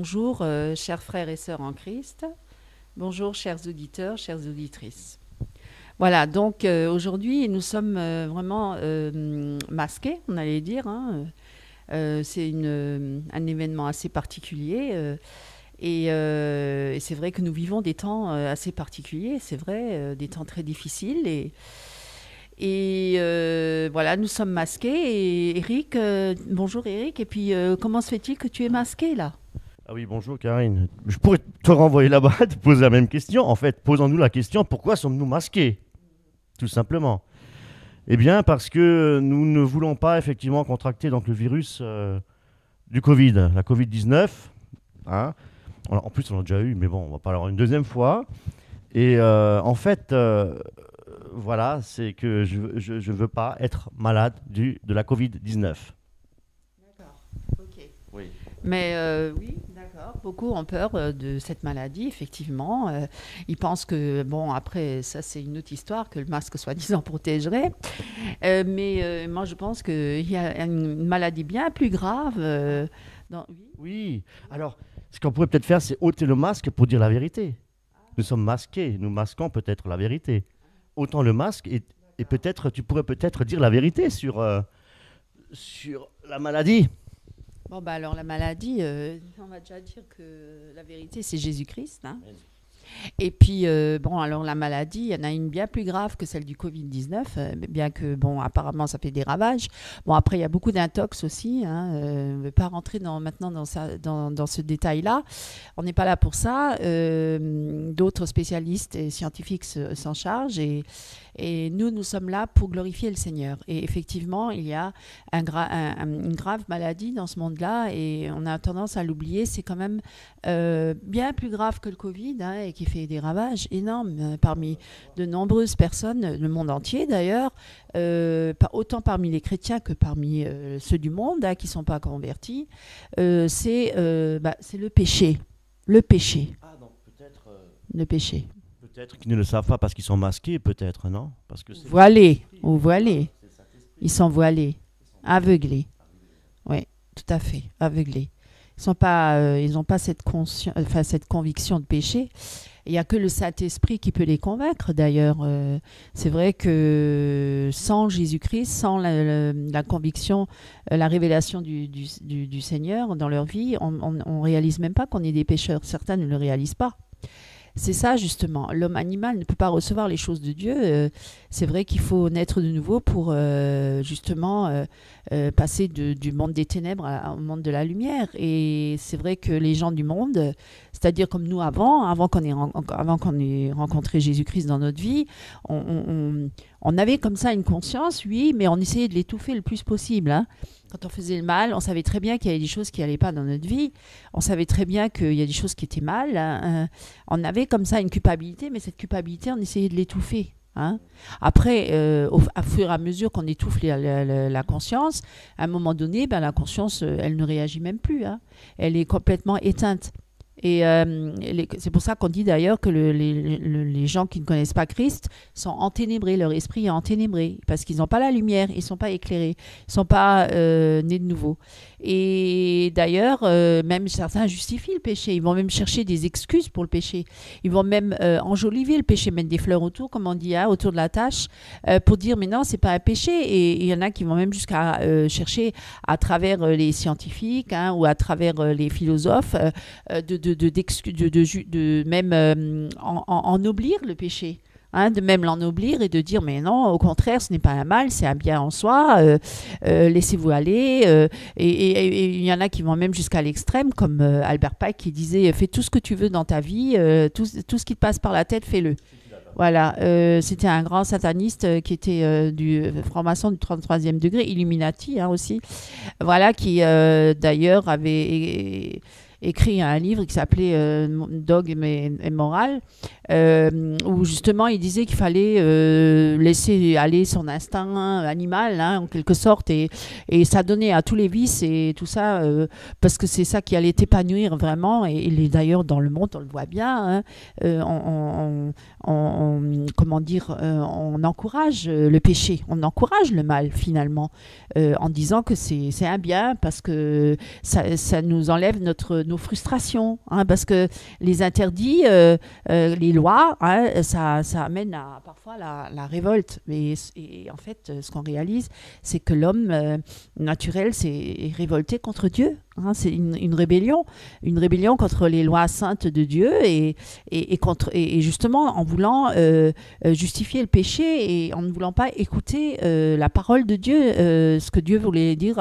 Bonjour, chers frères et sœurs en Christ. Bonjour, chers auditeurs, chères auditrices. Voilà, donc aujourd'hui, nous sommes vraiment masqués, on allait dire. C'est un événement assez particulier. Et c'est vrai que nous vivons des temps assez particuliers, c'est vrai, des temps très difficiles. Et voilà, nous sommes masqués. Et Eric, bonjour Eric. Et puis, comment se fait-il que tu es masqué là? Ah oui, bonjour Karine. Je pourrais te renvoyer là-bas, te poser la même question. En fait, posons-nous la question, pourquoi sommes-nous masqués? Tout simplement. Eh bien, parce que nous ne voulons pas effectivement contracter donc, le virus du Covid, la Covid-19. Hein. En plus, on l'a déjà eu, mais bon, on va pas l'avoir une deuxième fois. Et en fait, voilà, c'est que je ne veux pas être malade de la Covid-19. D'accord, ok. Oui. Mais oui, d'accord. Beaucoup ont peur de cette maladie, effectivement. Ils pensent que, bon, après, ça c'est une autre histoire, que le masque soi-disant protégerait. Mais moi je pense qu'il y a une maladie bien plus grave. Oui. Oui, alors, ce qu'on pourrait peut-être faire, c'est ôter le masque pour dire la vérité. Nous sommes masqués, nous masquons peut-être la vérité. Autant le masque et peut-être, tu pourrais peut-être dire la vérité sur la maladie. Bon, bah alors la maladie, on va déjà dire que la vérité c'est Jésus-Christ. Hein. Et puis, bon, alors la maladie, il y en a une bien plus grave que celle du Covid-19, bien que, bon, apparemment, ça fait des ravages. Bon, après, il y a beaucoup d'intox aussi. Hein, on ne veut pas rentrer maintenant dans ce détail-là. On n'est pas là pour ça. D'autres spécialistes et scientifiques s'en chargent et nous sommes là pour glorifier le Seigneur. Et effectivement, il y a une grave maladie dans ce monde-là et on a tendance à l'oublier. C'est quand même bien plus grave que le Covid hein, et qui fait des ravages énormes parmi de nombreuses personnes, le monde entier d'ailleurs, autant parmi les chrétiens que parmi ceux du monde hein, qui ne sont pas convertis. C'est le péché. Le péché. Ah, donc peut-être Le péché. peut-être qu'ils ne le savent pas parce qu'ils sont masqués, peut-être, non? Parce que Voilés ou voilés. Ils sont voilés, aveuglés. Oui, tout à fait, aveuglés. Ils n'ont pas cette conviction de péché. Il n'y a que le Saint-Esprit qui peut les convaincre. D'ailleurs, c'est vrai que sans Jésus-Christ, sans la conviction, la révélation du Seigneur dans leur vie, on ne réalise même pas qu'on est des pécheurs. Certains ne le réalisent pas. C'est ça justement, l'homme animal ne peut pas recevoir les choses de Dieu. C'est vrai qu'il faut naître de nouveau pour justement passer du monde des ténèbres au monde de la lumière. Et c'est vrai que les gens du monde, c'est-à-dire comme nous avant qu'on ait rencontré Jésus-Christ dans notre vie, on avait comme ça une conscience, oui, mais on essayait de l'étouffer le plus possible. Hein. Quand on faisait le mal, on savait très bien qu'il y avait des choses qui n'allaient pas dans notre vie. On savait très bien qu'il y a des choses qui étaient mal. Hein. On avait comme ça une culpabilité, mais cette culpabilité, on essayait de l'étouffer. Hein. Après, à fur et à mesure qu'on étouffe la conscience, à un moment donné, ben, la conscience, elle ne réagit même plus. Hein. Elle est complètement éteinte. Et c'est pour ça qu'on dit d'ailleurs que les gens qui ne connaissent pas Christ sont enténébrés, leur esprit est enténébré, parce qu'ils n'ont pas la lumière, ils ne sont pas éclairés, ils ne sont pas nés de nouveau. Et d'ailleurs, même certains justifient le péché, ils vont même chercher des excuses pour le péché, ils vont même enjoliver le péché, mettre des fleurs autour, comme on dit, hein, autour de la tâche, pour dire mais non, c'est pas un péché. Et il y en a qui vont même jusqu'à chercher à travers les scientifiques hein, ou à travers les philosophes de même ennoblir le péché. Hein, de même l'ennoblir et de dire mais non, au contraire, ce n'est pas un mal, c'est un bien en soi, laissez-vous aller. Et il y en a qui vont même jusqu'à l'extrême, comme Albert Pike qui disait fais tout ce que tu veux dans ta vie, tout ce qui te passe par la tête, fais-le. Voilà, c'était un grand sataniste qui était du franc-maçon du 33e degré, Illuminati hein, aussi, voilà, qui d'ailleurs avait écrit un livre qui s'appelait Dogme et morale, où justement il disait qu'il fallait laisser aller son instinct animal, hein, en quelque sorte, et s'adonner à tous les vices et tout ça, parce que c'est ça qui allait t'épanouir vraiment. Et d'ailleurs, dans le monde, on le voit bien, hein, comment dire, on encourage le péché, on encourage le mal finalement, en disant que c'est un bien parce que ça nous enlève nos frustrations, hein, parce que les interdits, les lois, hein, ça amène parfois la révolte. Et en fait, ce qu'on réalise, c'est que l'homme naturel s'est révolté contre Dieu. Hein, c'est une rébellion contre les lois saintes de Dieu et justement en voulant justifier le péché et en ne voulant pas écouter la parole de Dieu, ce que Dieu voulait dire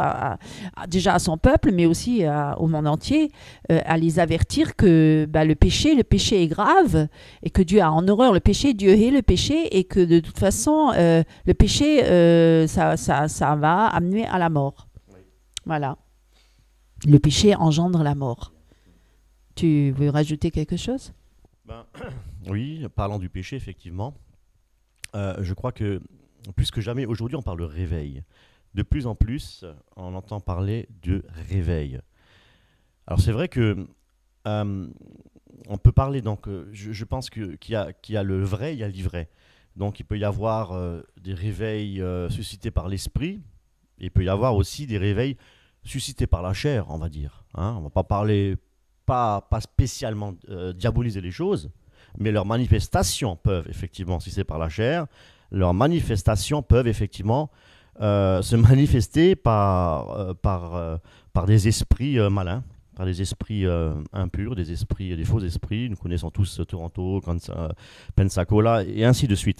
déjà à son peuple, mais aussi au monde entier, à les avertir que le péché est grave et que Dieu a en horreur le péché, Dieu hait le péché et que de toute façon, le péché, ça va amener à la mort. Oui. Voilà. Le péché engendre la mort. Tu veux rajouter quelque chose? Oui, parlant du péché, effectivement, je crois que plus que jamais, aujourd'hui, on parle de réveil. De plus en plus, on entend parler de réveil. Alors c'est vrai que on peut parler, donc je pense qu'il y a le vrai, il y a l'ivraie. Donc il peut y avoir des réveils suscités par l'esprit, et il peut y avoir aussi des réveils suscités par la chair, on va dire. Hein, on ne va pas parler, pas spécialement diaboliser les choses, mais leurs manifestations peuvent effectivement, si c'est par la chair, leurs manifestations peuvent effectivement se manifester par des esprits malins, par des esprits impurs, des faux esprits. Nous connaissons tous Toronto, Pensacola et ainsi de suite.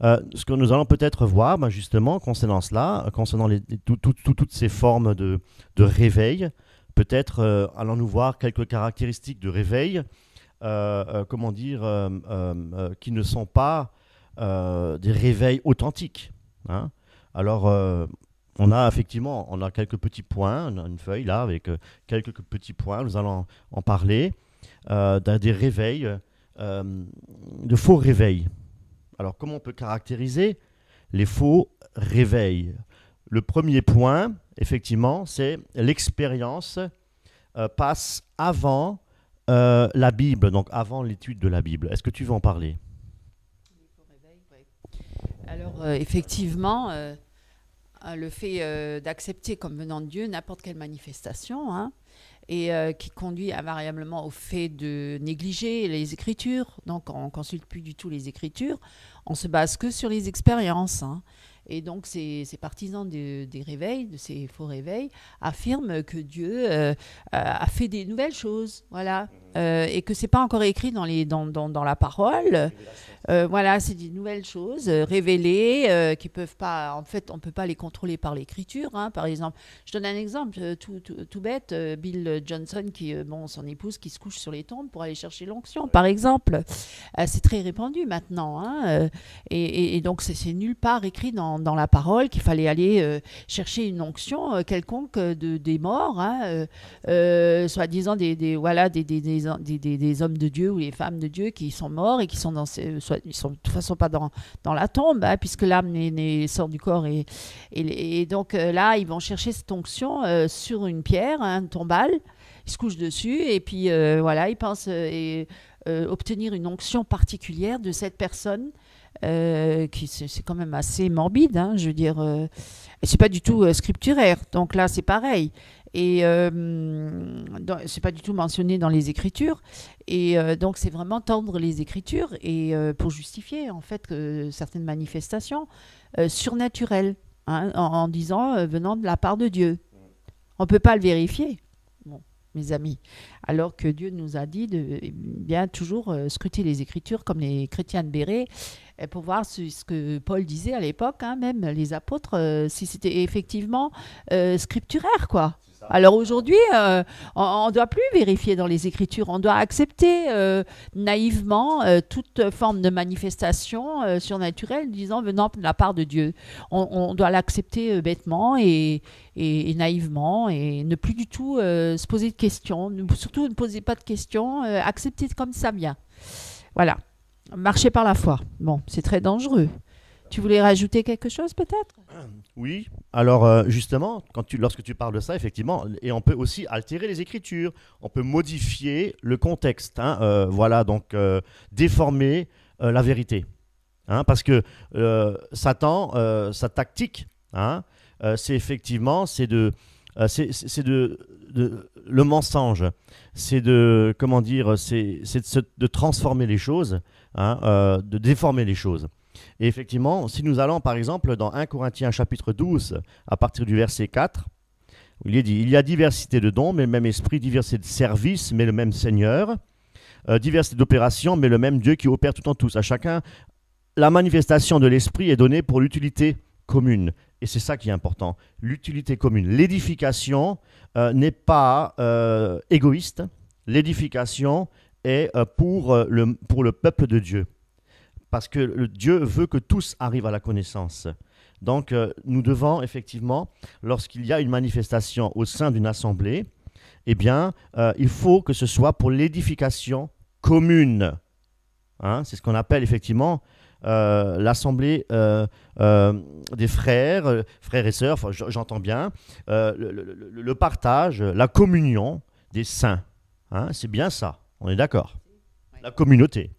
Ce que nous allons peut-être voir, justement, concernant cela, concernant toutes ces formes de réveil, peut-être allons-nous voir quelques caractéristiques de réveil, qui ne sont pas des réveils authentiques. Hein. Alors, on a quelques petits points, on a une feuille là avec quelques petits points, nous allons en parler, des réveils, de faux réveils. Alors, comment on peut caractériser les faux réveils? Le premier point, effectivement, c'est l'expérience passe avant la Bible, donc avant l'étude de la Bible. Est-ce que tu veux en parler? Alors, effectivement, le fait d'accepter comme venant de Dieu n'importe quelle manifestation, hein, et qui conduit invariablement au fait de négliger les Écritures. Donc, on ne consulte plus du tout les Écritures, on se base que sur les expériences. Hein. Et donc, ces partisans des réveils, de ces faux réveils, affirment que Dieu a fait des nouvelles choses, voilà, et que c'est pas encore écrit dans la parole. Voilà, c'est des nouvelles choses révélées qui peuvent pas, en fait, on peut pas les contrôler par l'écriture. Hein. Par exemple, je donne un exemple tout bête, Bill Johnson son épouse qui se couche sur les tombes pour aller chercher l'onction, par exemple. C'est très répandu maintenant, hein, et donc c'est nulle part écrit dans la parole qu'il fallait aller chercher une onction quelconque des morts, hein, soi-disant des hommes de Dieu ou les femmes de Dieu qui sont morts et qui sont ils sont de toute façon pas dans la tombe, hein, puisque l'âme sort du corps et donc là ils vont chercher cette onction sur une pierre, hein, tombale, ils se couchent dessus et puis voilà, ils pensent obtenir une onction particulière de cette personne. C'est quand même assez morbide, hein, je veux dire, et c'est pas du tout scripturaire, donc là c'est pareil, et c'est pas du tout mentionné dans les Écritures, et donc c'est vraiment tendre les Écritures et pour justifier en fait certaines manifestations surnaturelles, hein, en disant venant de la part de Dieu. On peut pas le vérifier. Bon, mes amis, alors que Dieu nous a dit de bien toujours scruter les Écritures comme les chrétiens de Béret pour voir ce que Paul disait à l'époque, hein, même les apôtres, si c'était effectivement scripturaire, quoi. Alors aujourd'hui, on ne doit plus vérifier dans les Écritures, on doit accepter naïvement toute forme de manifestation surnaturelle disant venant de la part de Dieu. On doit l'accepter bêtement et naïvement et ne plus du tout se poser de questions, surtout ne posez pas de questions, acceptez comme ça vient. Voilà, marcher par la foi. Bon, c'est très dangereux. Tu voulais rajouter quelque chose peut-être? Oui, alors justement, lorsque tu parles de ça, effectivement, et on peut aussi altérer les Écritures, on peut modifier le contexte, hein, voilà, donc déformer la vérité. Hein, parce que Satan, sa tactique, hein, c'est de le mensonge, c'est de, comment dire, de transformer les choses, hein, de déformer les choses. Et effectivement, si nous allons par exemple dans 1 Corinthiens chapitre 12, à partir du verset 4, il est dit, il y a diversité de dons, mais le même esprit, diversité de services, mais le même Seigneur, diversité d'opérations, mais le même Dieu qui opère tout en tous. À chacun, la manifestation de l'esprit est donnée pour l'utilité commune. Et c'est ça qui est important, l'utilité commune. L'édification n'est pas égoïste, l'édification est pour le peuple de Dieu. Parce que Dieu veut que tous arrivent à la connaissance. Donc nous devons effectivement, lorsqu'il y a une manifestation au sein d'une assemblée, eh bien, il faut que ce soit pour l'édification commune. Hein, c'est ce qu'on appelle effectivement l'assemblée des frères, frères et sœurs, enfin, j'entends bien, le partage, la communion des saints. Hein, c'est bien ça, on est d'accord. La communauté.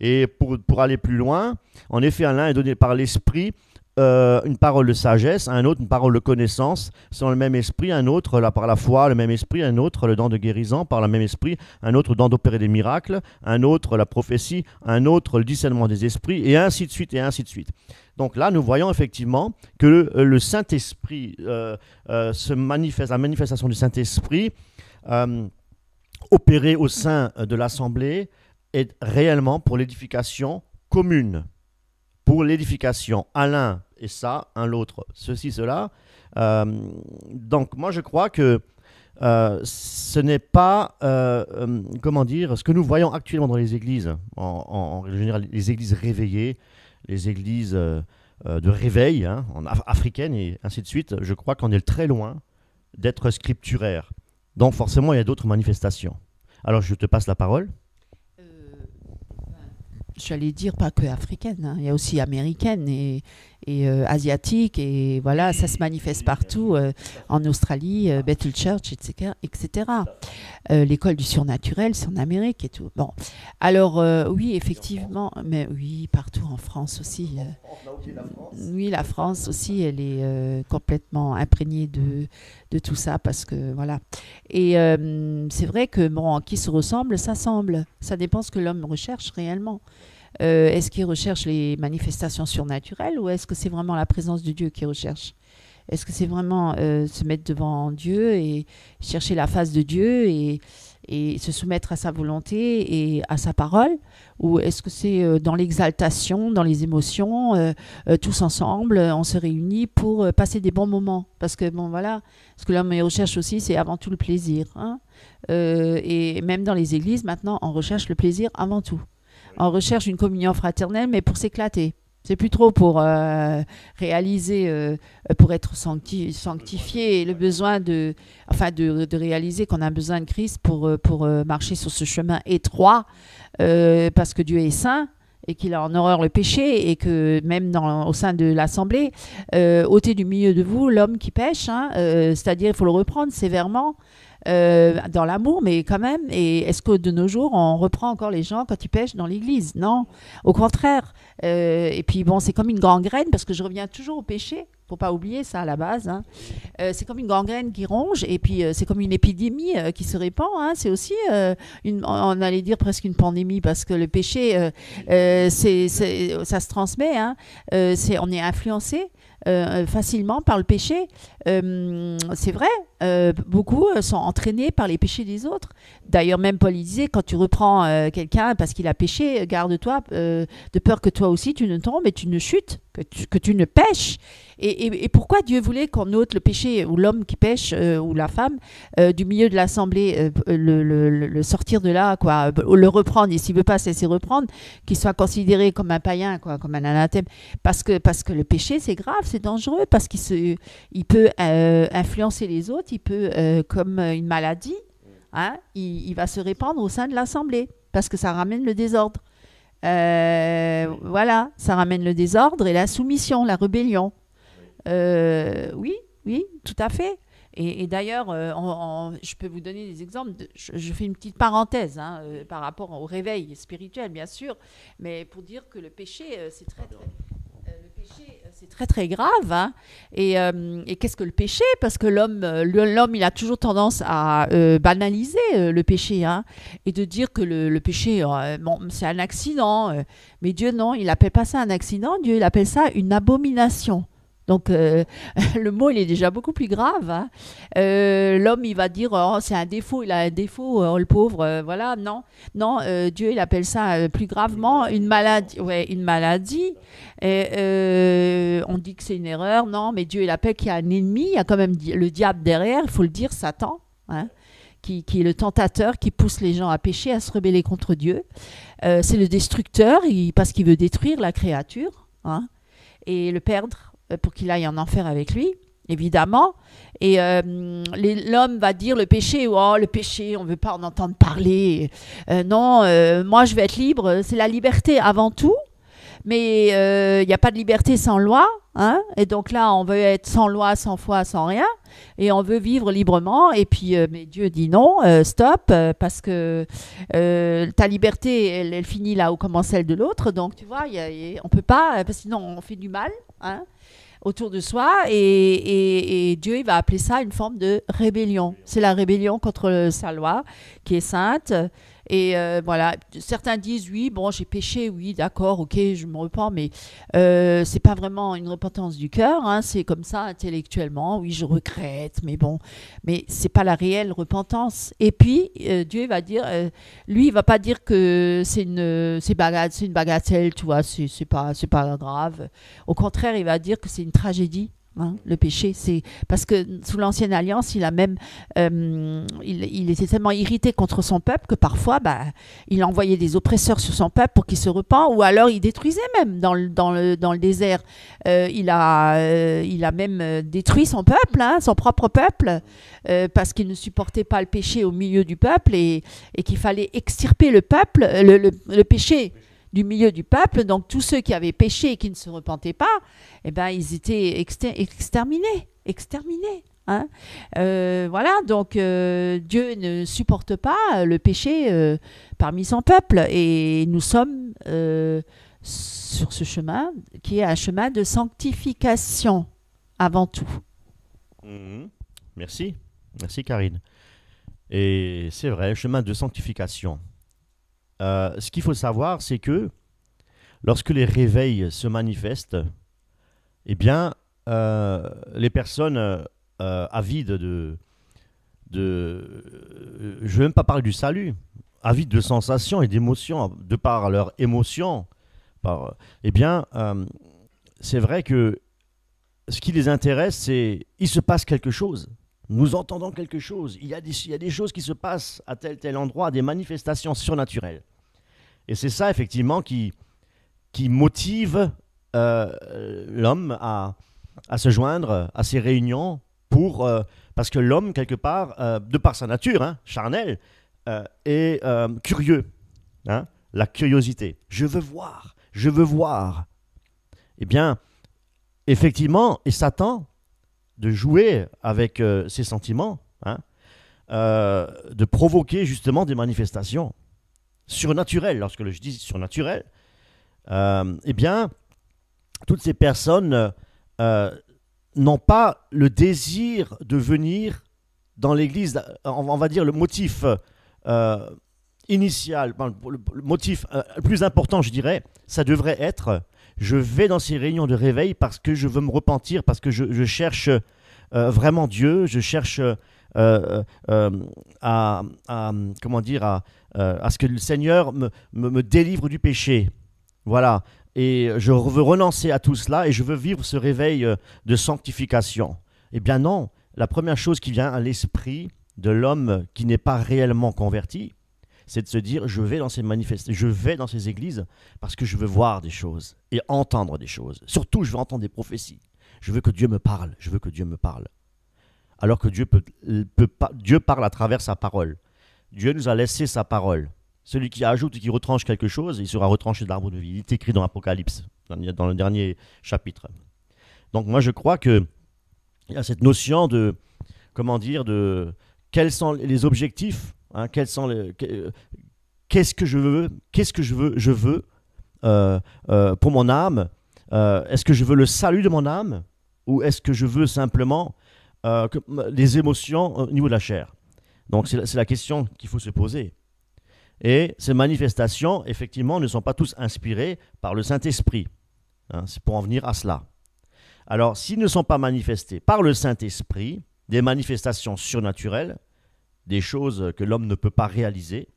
Et pour aller plus loin, en effet, à l'un est donné par l'esprit une parole de sagesse, à un autre une parole de connaissance, selon le même esprit, un autre par la foi, le même esprit, un autre le don de guérison, par le même esprit, un autre le don d'opérer des miracles, un autre la prophétie, un autre le discernement des esprits, et ainsi de suite, et ainsi de suite. Donc là, nous voyons effectivement que le Saint-Esprit se manifeste, la manifestation du Saint-Esprit opérée au sein de l'Assemblée est réellement pour l'édification commune, pour l'édification à l'un et ça, un l'autre, ceci, cela. Donc moi je crois que ce n'est pas, comment dire, ce que nous voyons actuellement dans les églises, en général les églises réveillées, les églises de réveil, hein, africaines et ainsi de suite, je crois qu'on est très loin d'être scripturaire. Donc forcément il y a d'autres manifestations. Alors je te passe la parole. J'allais dire pas que africaine, hein. Il y a aussi américaine et asiatique, et voilà, ça se manifeste partout, en Australie, Bethel Church, etc. etc. L'école du surnaturel, c'est en Amérique et tout. Bon, alors oui, effectivement, mais oui, partout en France aussi. Oui, la France aussi, elle est complètement imprégnée de tout ça, parce que voilà. Et c'est vrai que bon, qui se ressemble, s'assemble. Ça dépend ce que l'homme recherche réellement. Est-ce qu'il recherche les manifestations surnaturelles, ou est-ce que c'est vraiment la présence de Dieu qu'il recherche? Est-ce que c'est vraiment se mettre devant Dieu et chercher la face de Dieu et se soumettre à sa volonté et à sa parole? Ou est-ce que c'est dans l'exaltation, dans les émotions, tous ensemble, on se réunit pour passer des bons moments? Parce que bon, voilà, ce que l'homme recherche aussi, c'est avant tout le plaisir. Hein, et même dans les églises, maintenant, on recherche le plaisir avant tout. On recherche une communion fraternelle, mais pour s'éclater. C'est plus trop pour réaliser, pour être sanctifié, le besoin de réaliser qu'on a besoin de Christ pour marcher sur ce chemin étroit, parce que Dieu est saint et qu'il a en horreur le péché, et que même au sein de l'Assemblée, ôtez du milieu de vous l'homme qui pêche, hein, c'est-à-dire il faut le reprendre sévèrement, dans l'amour, mais quand même. Et est-ce que de nos jours, on reprend encore les gens quand ils pêchent dans l'église? Non, au contraire. Et puis bon, c'est comme une gangrène, parce que je reviens toujours au péché. Faut pas oublier ça à la base. Hein. C'est comme une gangrène qui ronge, et puis c'est comme une épidémie qui se répand. Hein. C'est aussi, on allait dire presque une pandémie, parce que le péché, ça se transmet. Hein. On est influencé facilement par le péché. C'est vrai, beaucoup sont entraînés par les péchés des autres. D'ailleurs, même Paul disait, quand tu reprends quelqu'un parce qu'il a péché, garde-toi de peur que toi aussi tu ne tombes et tu ne chutes, que tu ne pêches. Et pourquoi Dieu voulait qu'on ôte le péché, ou l'homme qui pêche, ou la femme, du milieu de l'assemblée, le sortir de là, quoi, le reprendre, et s'il ne veut pas se laisser reprendre, qu'il soit considéré comme un païen, quoi, comme un anathème, parce que le péché, c'est grave, c'est dangereux, parce il peut influencer les autres, il peut, comme une maladie, hein, il va se répandre au sein de l'assemblée, parce que ça ramène le désordre. Voilà, ça ramène le désordre et la soumission, la rébellion. Oui, tout à fait. Et d'ailleurs, je peux vous donner des exemples. Je fais une petite parenthèse, hein, par rapport au réveil spirituel, bien sûr, mais pour dire que le péché, c'est très, très, le péché, c'est très très grave. Hein. Et qu'est-ce que le péché? Parce que l'homme, il a toujours tendance à banaliser le péché, hein, et de dire que le péché, bon, c'est un accident. Mais Dieu, non, il n'appelle pas ça un accident. Dieu, il appelle ça une abomination. Donc, le mot, il est déjà beaucoup plus grave. Hein. L'homme, il va dire, oh, c'est un défaut, il a un défaut, oh, le pauvre, voilà. Non, non, Dieu, il appelle ça plus gravement une maladie. Ouais, une maladie. Et, on dit que c'est une erreur. Non, mais Dieu, il appelle qu'il y a un ennemi. Il y a quand même le diable derrière, il faut le dire, Satan, hein, qui est le tentateur, qui pousse les gens à pécher, à se rebeller contre Dieu. C'est le destructeur, parce qu'il veut détruire la créature, hein, et le perdre, pour qu'il aille en enfer avec lui, évidemment. Et l'homme va dire le péché, oh, le péché, on ne veut pas en entendre parler. Non, moi je vais être libre, c'est la liberté avant tout. Mais il n'y a pas de liberté sans loi. Hein, et donc là, on veut être sans loi, sans foi, sans rien. Et on veut vivre librement. Et puis, mais Dieu dit non, stop, parce que ta liberté, elle finit là où commence celle de l'autre. Donc, tu vois, on ne peut pas, parce que sinon, on fait du mal. Hein, autour de soi, et Dieu, il va appeler ça une forme de rébellion. C'est la rébellion contre sa loi, qui est sainte. Et voilà, certains disent, oui, bon, j'ai péché, oui, d'accord, ok, je me repens, mais c'est pas vraiment une repentance du cœur, hein, c'est comme ça, intellectuellement, oui, je regrette, mais bon, mais c'est pas la réelle repentance. Et puis, Dieu va dire, lui, il va pas dire que c'est une bagatelle, tu vois, c'est pas grave. Au contraire, il va dire que c'est une tragédie. Hein, le péché, c'est parce que sous l'Ancienne Alliance, il était tellement irrité contre son peuple que parfois, il envoyait des oppresseurs sur son peuple pour qu'il se repent, ou alors il détruisait même dans le désert. Il a même détruit son peuple, hein, son propre peuple, parce qu'il ne supportait pas le péché au milieu du peuple, et qu'il fallait extirper le peuple, le péché du milieu du peuple. Donc tous ceux qui avaient péché et qui ne se repentaient pas, eh ben, ils étaient exterminés. Hein. Voilà, donc Dieu ne supporte pas le péché parmi son peuple, et nous sommes sur ce chemin qui est un chemin de sanctification avant tout. Merci Karine. Et c'est vrai, chemin de sanctification. Ce qu'il faut savoir, c'est que lorsque les réveils se manifestent, eh bien, les personnes avides je ne veux même pas parler du salut, avides de sensations et d'émotions, de par leurs émotions, eh bien, c'est vrai que ce qui les intéresse, c'est il se passe quelque chose. Nous entendons quelque chose. Il y a des choses qui se passent à tel endroit, des manifestations surnaturelles. Et c'est ça, effectivement, qui motive l'homme à se joindre à ces réunions parce que l'homme, quelque part, de par sa nature, hein, charnelle, est curieux. Hein, la curiosité. Je veux voir. Eh bien, effectivement, et Satan, de jouer avec ses sentiments, hein, de provoquer justement des manifestations surnaturelles. Lorsque je dis surnaturelles, eh bien, toutes ces personnes n'ont pas le désir de venir dans l'église. On va dire le motif initial, le motif le plus important, je dirais, ça devrait être: je vais dans ces réunions de réveil parce que je veux me repentir, parce que je cherche vraiment Dieu, je cherche comment dire, à ce que le Seigneur me délivre du péché. Voilà. Et je veux renoncer à tout cela et je veux vivre ce réveil de sanctification. Eh bien non, la première chose qui vient à l'esprit de l'homme qui n'est pas réellement converti, c'est de se dire: je vais dans ces manifestations, je vais dans ces églises parce que je veux voir des choses et entendre des choses. Surtout, je veux entendre des prophéties. Je veux que Dieu me parle. Alors que Dieu parle à travers sa parole. Dieu nous a laissé sa parole. Celui qui ajoute et qui retranche quelque chose, il sera retranché de l'arbre de vie. Il est écrit dans l'Apocalypse, dans le dernier chapitre. Donc moi, je crois qu'il y a cette notion de, comment dire, de quels sont les objectifs, hein, qu'est-ce que je veux, je veux pour mon âme, est-ce que je veux le salut de mon âme ou est-ce que je veux simplement les émotions au niveau de la chair? Donc c'est la question qu'il faut se poser. Et ces manifestations, effectivement, ne sont pas tous inspirées par le Saint-Esprit. Hein, c'est pour en venir à cela. Alors, s'ils ne sont pas manifestés par le Saint-Esprit, des manifestations surnaturelles, des choses que l'homme ne peut pas réaliser,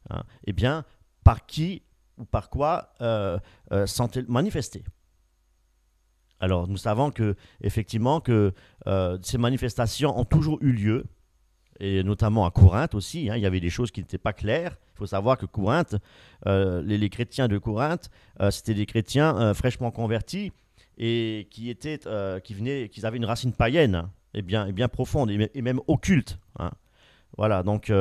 hein, eh bien, par qui ou par quoi sont-elles manifestées? Alors, nous savons que, effectivement, que ces manifestations ont toujours eu lieu, et notamment à Corinthe aussi, hein, il y avait des choses qui n'étaient pas claires. Il faut savoir que Corinthe, les chrétiens de Corinthe, c'était des chrétiens fraîchement convertis et qui avaient une racine païenne et bien profonde et même occulte. Hein. Voilà, donc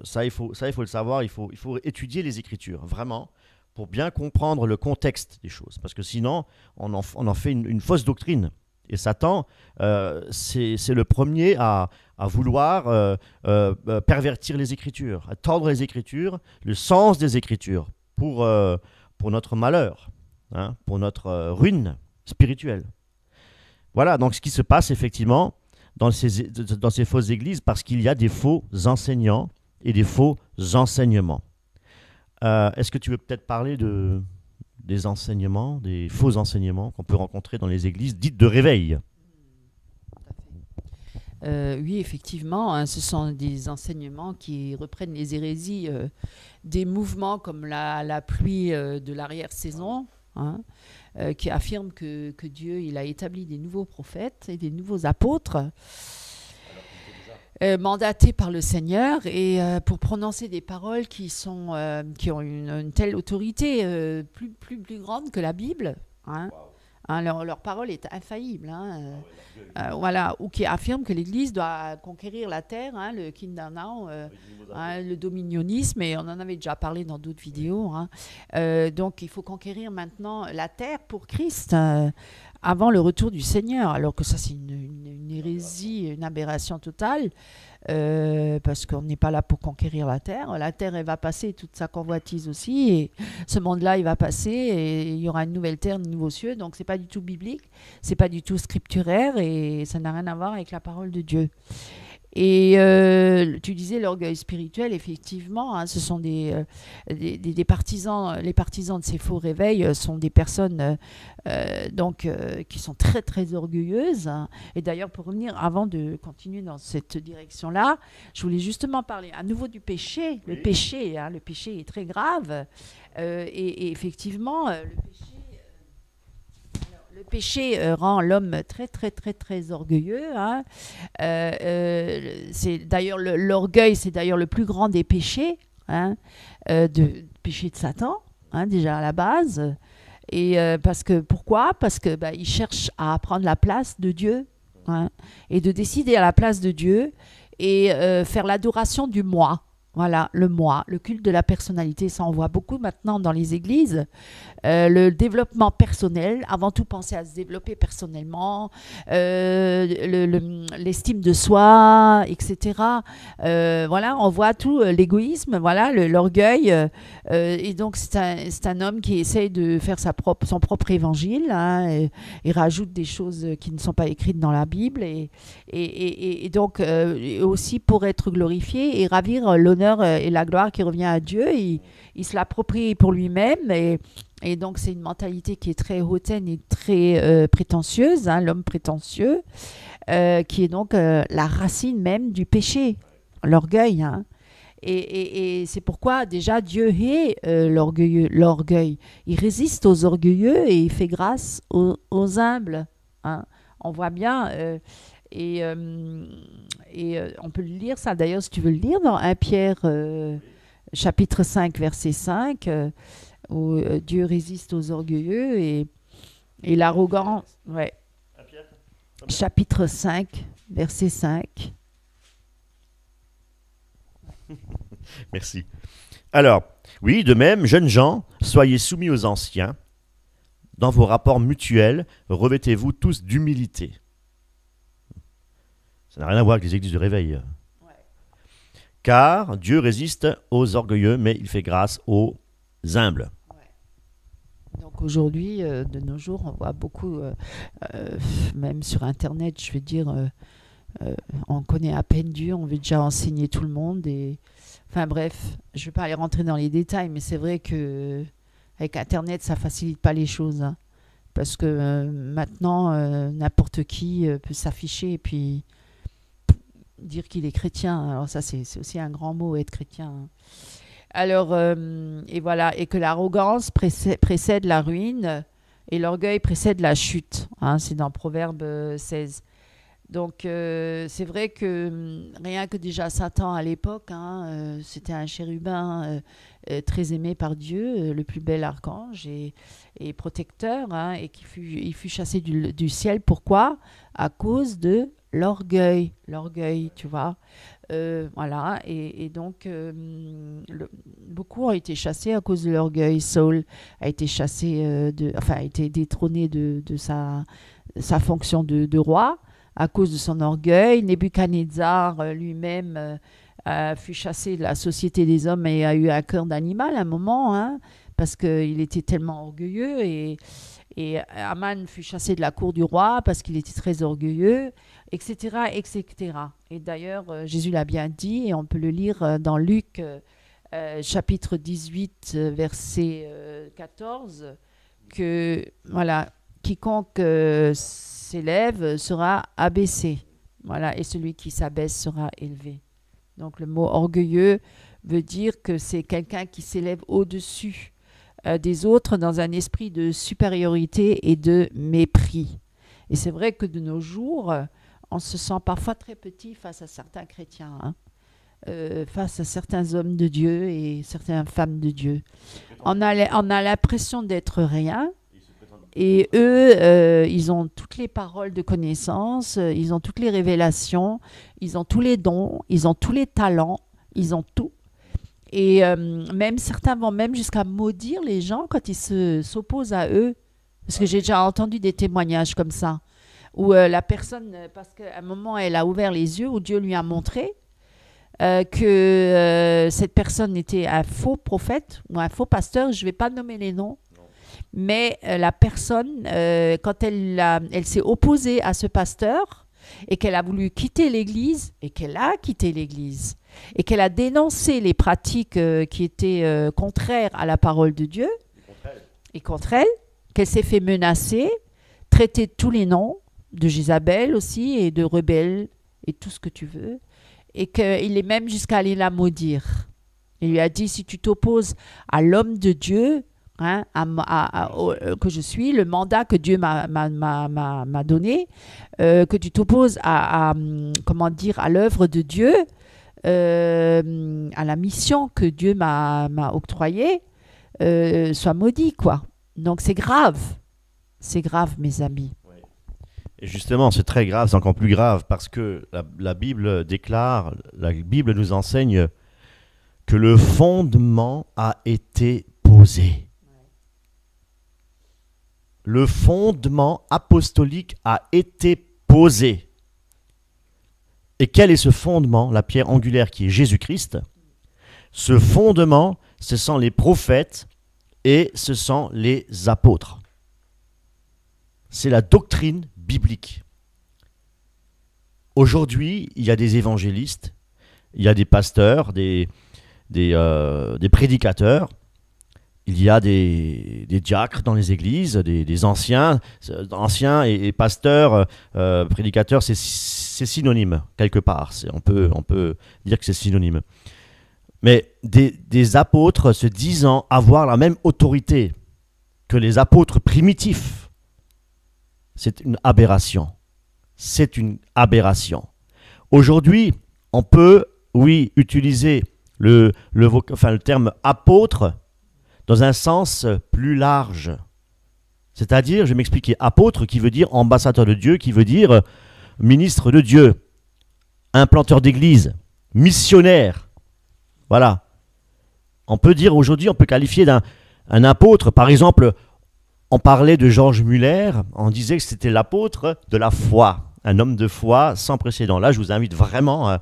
ça il faut le savoir. Il faut étudier les Écritures vraiment pour bien comprendre le contexte des choses, parce que sinon on en fait une fausse doctrine. Et Satan, c'est le premier à vouloir pervertir les Écritures, à tordre les Écritures, le sens des Écritures, pour notre malheur, hein, pour notre ruine spirituelle. Voilà donc ce qui se passe effectivement dans ces fausses églises, parce qu'il y a des faux enseignants et des faux enseignements. Est-ce que tu veux peut-être parler des enseignements, des faux enseignements qu'on peut rencontrer dans les églises dites de réveil? Oui, effectivement, hein, ce sont des enseignements qui reprennent les hérésies des mouvements comme la pluie de l'arrière-saison, hein, qui affirment que Dieu il a établi des nouveaux prophètes et des nouveaux apôtres mandatés par le Seigneur et pour prononcer des paroles qui ont une telle autorité plus grande que la Bible. Hein. Wow. Hein, leur parole est infaillible. Hein, voilà, ou qui affirment que l'Église doit conquérir la terre, hein, le Kingdom Now, hein, le dominionnisme, et on en avait déjà parlé dans d'autres vidéos. Hein. Donc il faut conquérir maintenant la terre pour Christ avant le retour du Seigneur, alors que ça c'est une hérésie, une aberration totale, parce qu'on n'est pas là pour conquérir la terre. La terre elle va passer, toute sa convoitise aussi, et ce monde-là il va passer, et il y aura une nouvelle terre, de nouveaux cieux, donc c'est pas du tout biblique, c'est pas du tout scripturaire, et ça n'a rien à voir avec la parole de Dieu. Et tu disais l'orgueil spirituel, effectivement, hein, ce sont des partisans, les partisans de ces faux réveils sont des personnes qui sont très très orgueilleuses. Hein. Et d'ailleurs, pour revenir, avant de continuer dans cette direction-là, je voulais justement parler à nouveau du péché. Le péché, hein, le péché est très grave. Et effectivement, le péché rend l'homme très, très, très, très orgueilleux. Hein. C'est d'ailleurs l'orgueil, c'est d'ailleurs le plus grand des péchés, hein, péché de Satan, hein, déjà à la base. Et pourquoi? Parce que il cherche à prendre la place de Dieu, hein, et de décider à la place de Dieu et faire l'adoration du moi. Voilà, le moi, le culte de la personnalité, ça on voit beaucoup maintenant dans les églises. Le développement personnel, avant tout penser à se développer personnellement, l'estime de soi, etc. Voilà, on voit tout, l'égoïsme, voilà, l'orgueil. Et donc c'est un homme qui essaye de faire son propre évangile, hein, et rajoute des choses qui ne sont pas écrites dans la Bible, et donc aussi pour être glorifié et ravir l'honneur et la gloire qui revient à Dieu, il se l'approprie pour lui-même, et donc c'est une mentalité qui est très hautaine et très prétentieuse, hein, l'homme prétentieux, qui est donc la racine même du péché, l'orgueil. Hein. Et c'est pourquoi déjà Dieu hait l'orgueil. Il résiste aux orgueilleux et il fait grâce aux humbles. Hein. On voit bien... Et on peut le lire, ça d'ailleurs, si tu veux le lire, dans 1 Pierre chapitre 5, verset 5, où Dieu résiste aux orgueilleux et l'arrogant. Ouais. Chapitre 5, verset 5. Merci. Alors, oui, de même, jeunes gens, soyez soumis aux anciens. Dans vos rapports mutuels, revêtez-vous tous d'humilité. Ça n'a rien à voir avec les églises de réveil. Ouais. Car Dieu résiste aux orgueilleux, mais il fait grâce aux humbles. Ouais. Donc Donc aujourd'hui, de nos jours, on voit beaucoup, même sur Internet, je veux dire, on connaît à peine Dieu, on veut déjà enseigner tout le monde. Enfin bref, je ne vais pas aller rentrer dans les détails, mais c'est vrai que avec Internet, ça ne facilite pas les choses. Hein, parce que maintenant, n'importe qui peut s'afficher et puis dire qu'il est chrétien. Alors ça, c'est aussi un grand mot, être chrétien. Hein. Alors, et voilà, et que l'arrogance précède la ruine et l'orgueil précède la chute. Hein, c'est dans Proverbe 16. Donc, c'est vrai que rien que déjà Satan à l'époque, hein, c'était un chérubin très aimé par Dieu, le plus bel archange et protecteur, hein, et il fut chassé du ciel. Pourquoi? À cause de l'orgueil, tu vois. Voilà, et donc beaucoup ont été chassés à cause de l'orgueil. Saul a été chassé, a été détrôné de sa fonction de roi à cause de son orgueil. Nebuchadnezzar lui-même fut chassé de la société des hommes et a eu un cœur d'animal à un moment, hein, parce qu'il était tellement orgueilleux. Et Aman fut chassé de la cour du roi parce qu'il était très orgueilleux, etc., etc. Et d'ailleurs, Jésus l'a bien dit, et on peut le lire dans Luc, chapitre 18, verset 14, que voilà, quiconque s'élève sera abaissé, voilà, et celui qui s'abaisse sera élevé. Donc le mot orgueilleux veut dire que c'est quelqu'un qui s'élève au-dessus des autres dans un esprit de supériorité et de mépris. Et c'est vrai que de nos jours, on se sent parfois très petit face à certains chrétiens, hein, face à certains hommes de Dieu et certaines femmes de Dieu. On a l'impression d'être rien, et eux, ils ont toutes les paroles de connaissance, ils ont toutes les révélations, ils ont tous les dons, ils ont tous les talents, ils ont tout. Et même certains vont même jusqu'à maudire les gens quand ils s'opposent à eux. Parce que j'ai déjà entendu des témoignages comme ça, où la personne, parce qu'à un moment, elle a ouvert les yeux, où Dieu lui a montré que cette personne était un faux prophète ou un faux pasteur. Je ne vais pas nommer les noms. Mais la personne, quand elle s'est opposée à ce pasteur et qu'elle a voulu quitter l'Église, et qu'elle a quitté l'Église, et qu'elle a dénoncé les pratiques qui étaient contraires à la parole de Dieu, et contre elle, qu'elle s'est fait menacer, traiter de tous les noms, de Jézabel aussi, et de rebelle, et tout ce que tu veux, et qu'il est même jusqu'à aller la maudire. Il lui a dit, si tu t'opposes à l'homme de Dieu, hein, que je suis, le mandat que Dieu m'a donné, que tu t'opposes comment dire, à l'œuvre de Dieu, à la mission que Dieu m'a octroyée, sois maudit, quoi. Donc c'est grave, mes amis. Et justement, c'est très grave, c'est encore plus grave, parce que la Bible déclare, la Bible nous enseigne que le fondement a été posé. Le fondement apostolique a été posé. Et quel est ce fondement? La pierre angulaire qui est Jésus-Christ. Ce fondement, ce sont les prophètes et ce sont les apôtres. C'est la doctrine biblique. Aujourd'hui, il y a des évangélistes, il y a des pasteurs, des prédicateurs, il y a des diacres dans les églises, des anciens et pasteurs, prédicateurs, c'est synonyme quelque part. On peut dire que c'est synonyme. Mais des apôtres se disant avoir la même autorité que les apôtres primitifs, c'est une aberration. C'est une aberration. Aujourd'hui, on peut, oui, utiliser le terme apôtre dans un sens plus large. C'est-à-dire, je vais m'expliquer, apôtre qui veut dire ambassadeur de Dieu, qui veut dire ministre de Dieu, implanteur d'église, missionnaire. Voilà. On peut dire aujourd'hui, on peut qualifier d'un apôtre, par exemple, on parlait de Georges Muller, on disait que c'était l'apôtre de la foi, un homme de foi sans précédent. Là, je vous invite vraiment,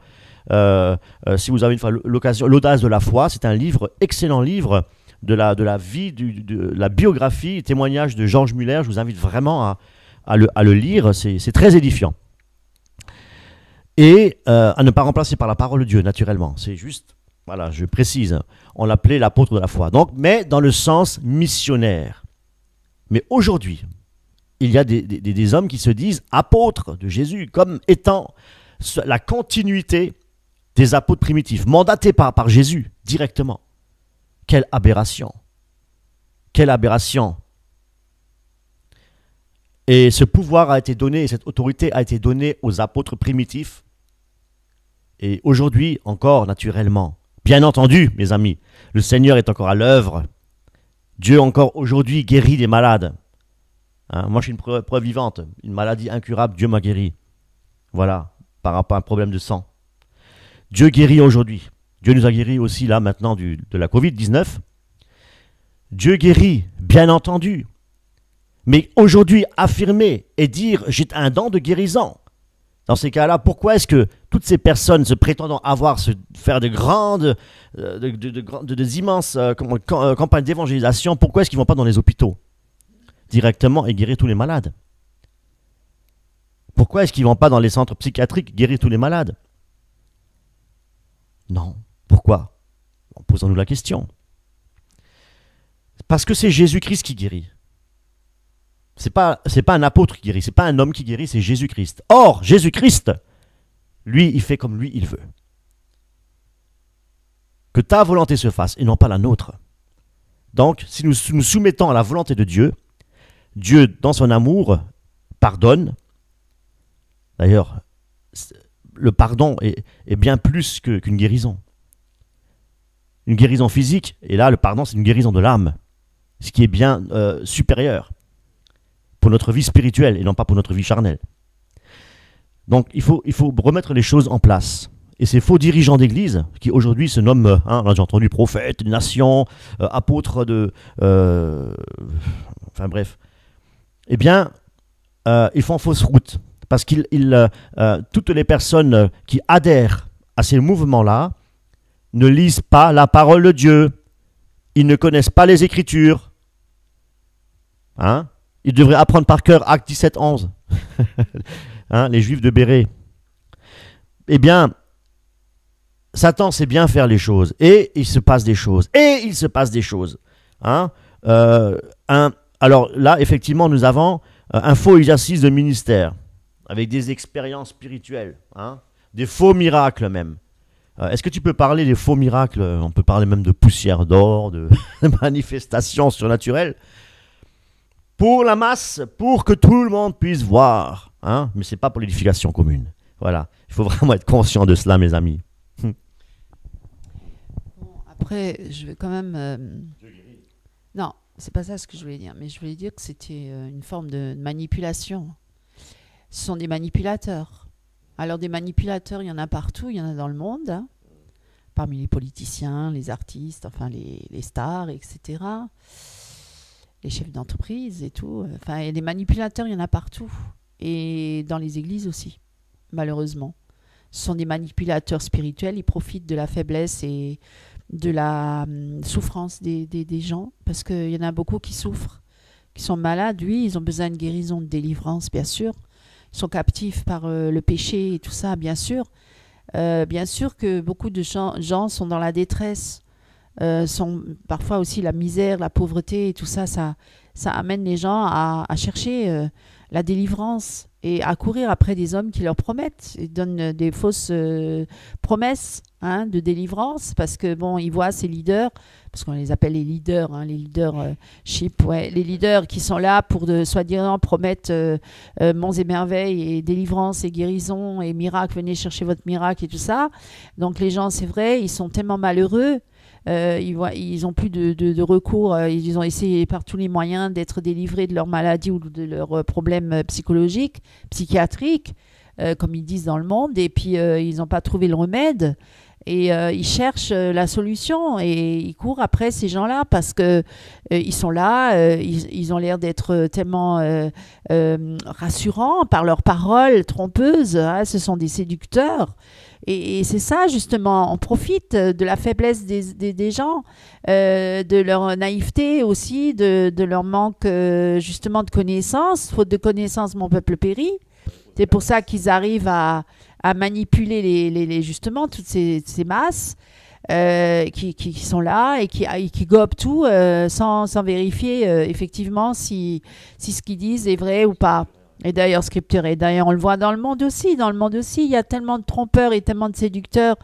si vous avez une fois l'occasion, l'audace de la foi, c'est un livre, excellent livre, de la vie, de la biographie, témoignage de George Muller. Je vous invite vraiment à le lire, c'est très édifiant. Et à ne pas remplacer par la parole de Dieu, naturellement. C'est juste, voilà, je précise, on l'appelait l'apôtre de la foi. Donc, mais dans le sens missionnaire. Mais aujourd'hui, il y a des hommes qui se disent apôtres de Jésus, comme étant la continuité des apôtres primitifs, mandatés par Jésus directement. Quelle aberration! Quelle aberration! Et ce pouvoir a été donné, cette autorité a été donnée aux apôtres primitifs. Et aujourd'hui, encore naturellement, bien entendu, mes amis, le Seigneur est encore à l'œuvre. Dieu encore aujourd'hui guérit des malades. Hein, moi, je suis une preuve vivante. Une maladie incurable, Dieu m'a guéri. Voilà, par rapport à un problème de sang. Dieu guérit aujourd'hui. Dieu nous a guéris aussi là maintenant de la Covid-19. Dieu guérit, bien entendu. Mais aujourd'hui, affirmer et dire « j'ai un don de guérison », dans ces cas-là, pourquoi est-ce que toutes ces personnes se prétendant faire de grandes, des immenses campagnes d'évangélisation, pourquoi est-ce qu'ils ne vont pas dans les hôpitaux directement et guérir tous les malades? Pourquoi est-ce qu'ils ne vont pas dans les centres psychiatriques guérir tous les malades? Non. Pourquoi? Posons-nous la question. Parce que c'est Jésus-Christ qui guérit. C'est pas un apôtre qui guérit, c'est pas un homme qui guérit, c'est Jésus-Christ. Or, Jésus-Christ, lui, il fait comme lui, il veut. Que ta volonté se fasse et non pas la nôtre. Donc, si nous nous soumettons à la volonté de Dieu, Dieu, dans son amour, pardonne. D'ailleurs, le pardon est bien plus qu'une guérison. Une guérison physique, et là, le pardon, c'est une guérison de l'âme, ce qui est bien supérieur pour notre vie spirituelle et non pas pour notre vie charnelle. Donc, il faut remettre les choses en place. Et ces faux dirigeants d'église, qui aujourd'hui se nomment, on a déjà entendu, prophètes, nation, apôtres enfin bref, eh bien, ils font fausse route. Parce que toutes les personnes qui adhèrent à ces mouvements-là ne lisent pas la parole de Dieu. Ils ne connaissent pas les Écritures. Hein? Ils devraient apprendre par cœur Actes 17, 11. Hein, les Juifs de Bérée. Eh bien, Satan sait bien faire les choses. Et il se passe des choses. Et il se passe des choses. Hein? Alors là, effectivement, nous avons un faux exercice de ministère, avec des expériences spirituelles, hein? Des faux miracles même. Est-ce que tu peux parler des faux miracles? On peut parler même de poussière d'or, de manifestations surnaturelles. Pour la masse, pour que tout le monde puisse voir. Hein? Mais ce n'est pas pour l'édification commune. Voilà. Il faut vraiment être conscient de cela, mes amis. Bon, après, je vais quand même... Non, c'est pas ça ce que je voulais dire. Mais je voulais dire que c'était une forme de manipulation. Ce sont des manipulateurs. Alors des manipulateurs, il y en a partout, il y en a dans le monde, hein, parmi les politiciens, les artistes, enfin les stars, etc., les chefs d'entreprise et tout. Enfin, et des manipulateurs, il y en a partout. Et dans les églises aussi, malheureusement. Ce sont des manipulateurs spirituels, ils profitent de la faiblesse et de la souffrance des gens, parce qu'il y en a beaucoup qui souffrent, qui sont malades, oui, ils ont besoin de guérison, de délivrance, bien sûr. Ils sont captifs par le péché et tout ça, bien sûr. Bien sûr que beaucoup de gens sont dans la détresse, sont parfois aussi la misère, la pauvreté et tout ça, ça amène les gens à chercher la délivrance et à courir après des hommes qui leur promettent, ils donnent des fausses promesses, hein, de délivrance, parce que bon, ils voient ces leaders, parce qu'on les appelle les leaders, hein, les leadership, ouais, les leaders qui sont là pour soi-disant promettre monts et merveilles et délivrance et guérison et miracles, venez chercher votre miracle et tout ça. Donc les gens, c'est vrai, ils sont tellement malheureux. Ils n'ont plus de recours, ils ont essayé par tous les moyens d'être délivrés de leur maladie ou de leurs problèmes psychiatriques, comme ils disent dans le monde, et puis ils n'ont pas trouvé le remède, Et il cherche la solution et il court après ces gens-là parce que ils sont là, ils ont l'air d'être tellement rassurants par leurs paroles trompeuses. Hein, ce sont des séducteurs. Et c'est ça, justement, on profite de la faiblesse des gens, de leur naïveté aussi, de leur manque justement de connaissances. Faute de connaissances, mon peuple périt. C'est pour ça qu'ils arrivent à manipuler justement toutes ces masses qui sont là et qui gobent tout sans vérifier effectivement si ce qu'ils disent est vrai ou pas. Et d'ailleurs, scripture, et d'ailleurs, on le voit dans le monde aussi. Dans le monde aussi, il y a tellement de trompeurs et tellement de séducteurs